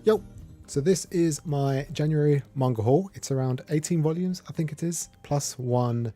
Yo! So this is my January manga haul. It's around 18 volumes, I think it is, plus one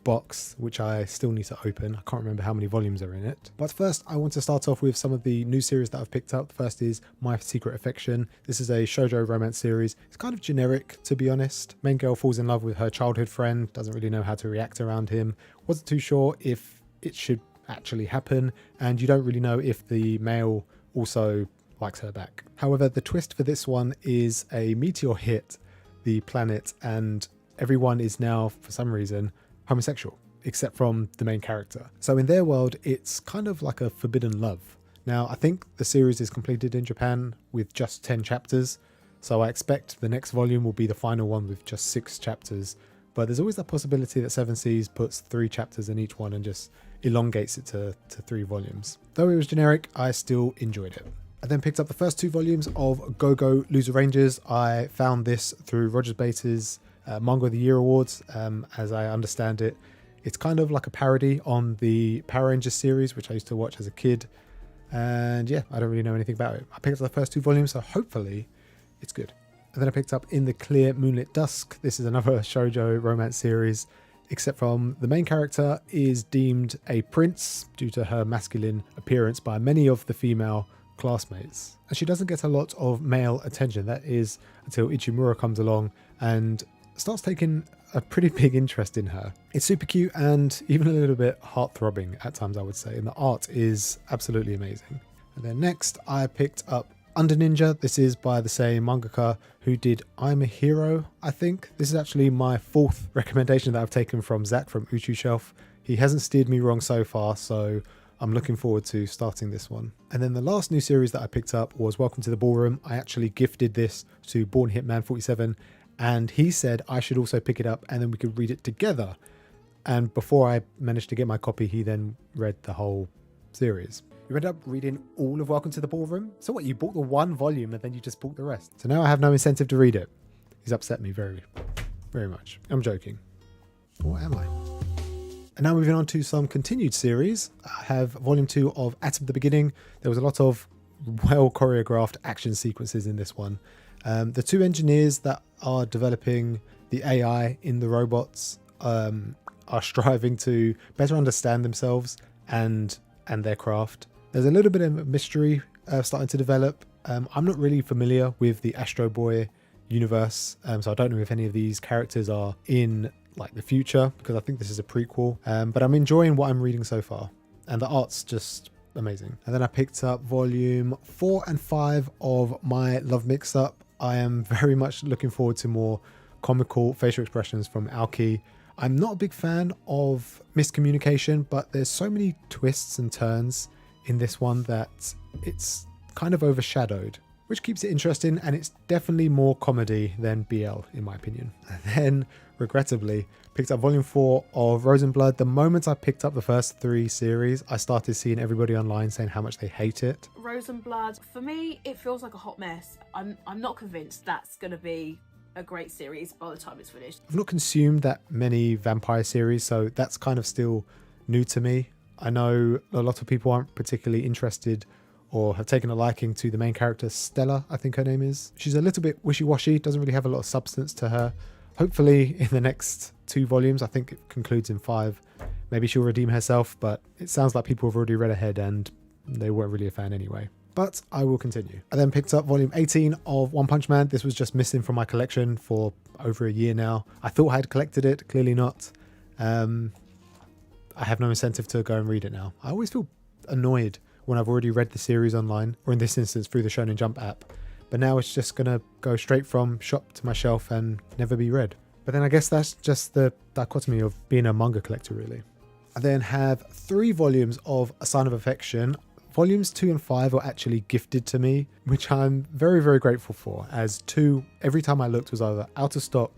box, which I still need to open. I can't remember how many volumes are in it. But first, I want to start off with some of the new series that I've picked up. The first is My Secret Affection. This is a Shojo romance series. It's kind of generic, to be honest. Main girl falls in love with her childhood friend, doesn't really know how to react around him, wasn't too sure if it should actually happen, and you don't really know if the male also likes her back. However, the twist for this one is a meteor hit the planet and everyone is now, for some reason, homosexual, except from the main character. So in their world, it's kind of like a forbidden love. Now, I think the series is completed in Japan with just 10 chapters, so I expect the next volume will be the final one with just 6 chapters, but there's always that possibility that Seven Seas puts 3 chapters in each one and just elongates it to 3 volumes. Though it was generic, I still enjoyed it. I then picked up the first 2 volumes of Go-Go Loser Rangers. I found this through Rogers Bater's Manga of the Year Awards. As I understand it, it's kind of like a parody on the Power Rangers series, which I used to watch as a kid. And yeah, I don't really know anything about it. I picked up the first 2 volumes, so hopefully it's good. And then I picked up In the Clear Moonlit Dusk. This is another shoujo romance series, except from the main character is deemed a prince due to her masculine appearance by many of the female classmates, and she doesn't get a lot of male attention. That is until Ichimura comes along and starts taking a pretty big interest in her. It's super cute and even a little bit heart-throbbing at times, I would say, and the art is absolutely amazing. And then next I picked up Under Ninja. This is by the same mangaka who did I'm a Hero, I think. This is actually my 4th recommendation that I've taken from Zach from Uchu Shelf. He hasn't steered me wrong so far, so I'm looking forward to starting this one. And then the last new series that I picked up was Welcome to the Ballroom. I actually gifted this to Born Hitman 47 and he said I should also pick it up and then we could read it together. And before I managed to get my copy, he then read the whole series. You ended up reading all of Welcome to the Ballroom? So what, you bought the 1 volume and then you just bought the rest? So now I have no incentive to read it. He's upset me very, very much. I'm joking. What am I? And now moving on to some continued series. I have volume 2 of At the Beginning. There was a lot of well choreographed action sequences in this one. The 2 engineers that are developing the AI in the robots are striving to better understand themselves and their craft. There's a little bit of mystery starting to develop. I'm not really familiar with the Astro Boy universe, so I don't know if any of these characters are in like the future, because I think this is a prequel, but I'm enjoying what I'm reading so far and the art's just amazing. And then I picked up volume 4 and 5 of My Love Mix-Up. I am very much looking forward to more comical facial expressions from Aoki. I'm not a big fan of miscommunication, but there's so many twists and turns in this one that it's kind of overshadowed, which keeps it interesting, and it's definitely more comedy than BL in my opinion. And then regrettably picked up volume 4 of Rose and Blood. The moment I picked up the first 3 series, I started seeing everybody online saying how much they hate it. Rose and Blood, for me, it feels like a hot mess. I'm not convinced that's going to be a great series by the time it's finished. I've not consumed that many vampire series, so that's kind of still new to me. I know a lot of people aren't particularly interested or have taken a liking to the main character, Stella, I think her name is. She's a little bit wishy-washy, doesn't really have a lot of substance to her. Hopefully in the next 2 volumes, I think it concludes in 5, maybe she'll redeem herself, but it sounds like people have already read ahead and they weren't really a fan anyway. But I will continue. I then picked up volume 18 of One Punch Man. This was just missing from my collection for over a year now. I thought I had collected it, clearly not. I have no incentive to go and read it now. I always feel annoyed when I've already read the series online, or in this instance through the Shonen Jump app. But now it's just gonna go straight from shop to my shelf and never be read. But then I guess that's just the dichotomy of being a manga collector, really. I then have 3 volumes of A Sign of Affection. Volumes 2 and 5 were actually gifted to me, which I'm very, very grateful for, as 2, every time I looked, was either out of stock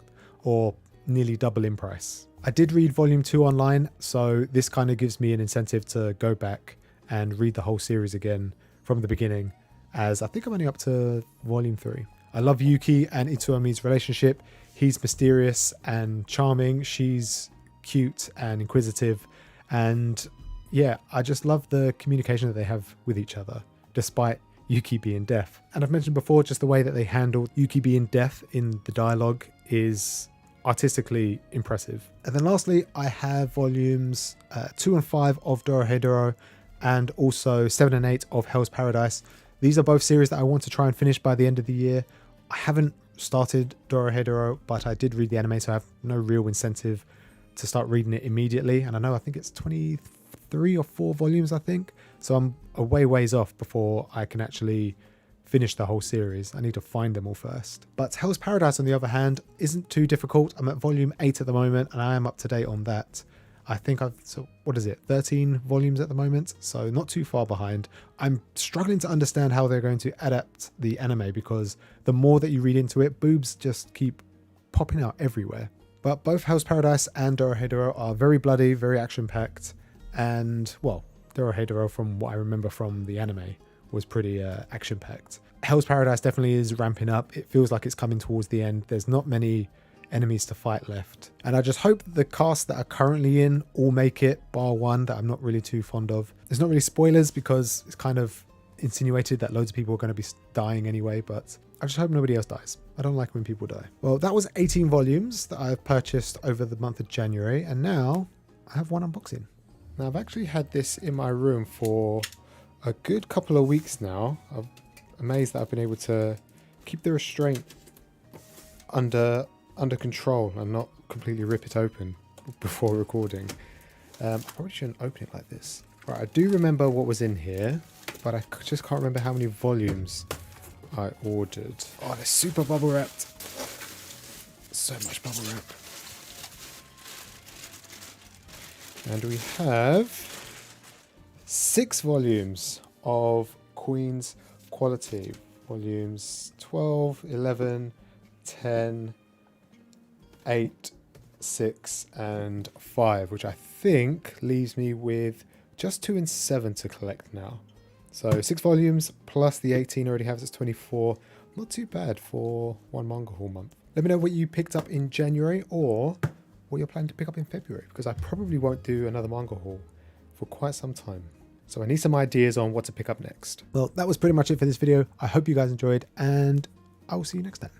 or nearly double in price. I did read volume 2 online, so this kind of gives me an incentive to go back and read the whole series again from the beginning, as I think I'm only up to volume 3. I love Yuki and Itsuomi's relationship. He's mysterious and charming. She's cute and inquisitive. And yeah, I just love the communication that they have with each other, despite Yuki being deaf. And I've mentioned before, just the way that they handled Yuki being deaf in the dialogue is artistically impressive. And then lastly, I have volumes 2 and 5 of Dorohedoro and also 7 and 8 of Hell's Paradise. These are both series that I want to try and finish by the end of the year. I haven't started Dorohedoro, but I did read the anime, so I have no real incentive to start reading it immediately. And I think it's 23 or 4 volumes, I think. So I'm a ways off before I can actually finish the whole series. I need to find them all first. But Hell's Paradise, on the other hand, isn't too difficult. I'm at volume 8 at the moment, and I am up to date on that. I think so what is it, 13 volumes at the moment, so not too far behind. I'm struggling to understand how they're going to adapt the anime, because the more that you read into it, boobs just keep popping out everywhere. But both Hell's Paradise and Dorohedoro are very bloody, very action-packed, and, well, Dorohedoro, from what I remember from the anime, was pretty action-packed. Hell's Paradise definitely is ramping up. It feels like it's coming towards the end. There's not many enemies to fight left. And I just hope the cast that are currently in all make it, bar one that I'm not really too fond of. There's not really spoilers because it's kind of insinuated that loads of people are going to be dying anyway, but I just hope nobody else dies. I don't like when people die. Well, that was 18 volumes that I've purchased over the month of January, and now I have one unboxing. Now, I've actually had this in my room for a good couple of weeks now. I'm amazed that I've been able to keep the restraint under control and not completely rip it open before recording. I probably shouldn't open it like this. Right, I do remember what was in here, but I just can't remember how many volumes I ordered. Oh, they're super bubble wrapped. So much bubble wrap. And we have 6 volumes of Queen's Quality. Volumes 12, 11, 10, 8, 6 and 5, which I think leaves me with just 2 and 7 to collect now. So 6 volumes plus the 18 already has, it's 24. Not too bad for one manga haul month. Let me know what you picked up in January or what you're planning to pick up in February, because I probably won't do another manga haul for quite some time. So I need some ideas on what to pick up next. Well, that was pretty much it for this video. I hope you guys enjoyed, and I will see you next time.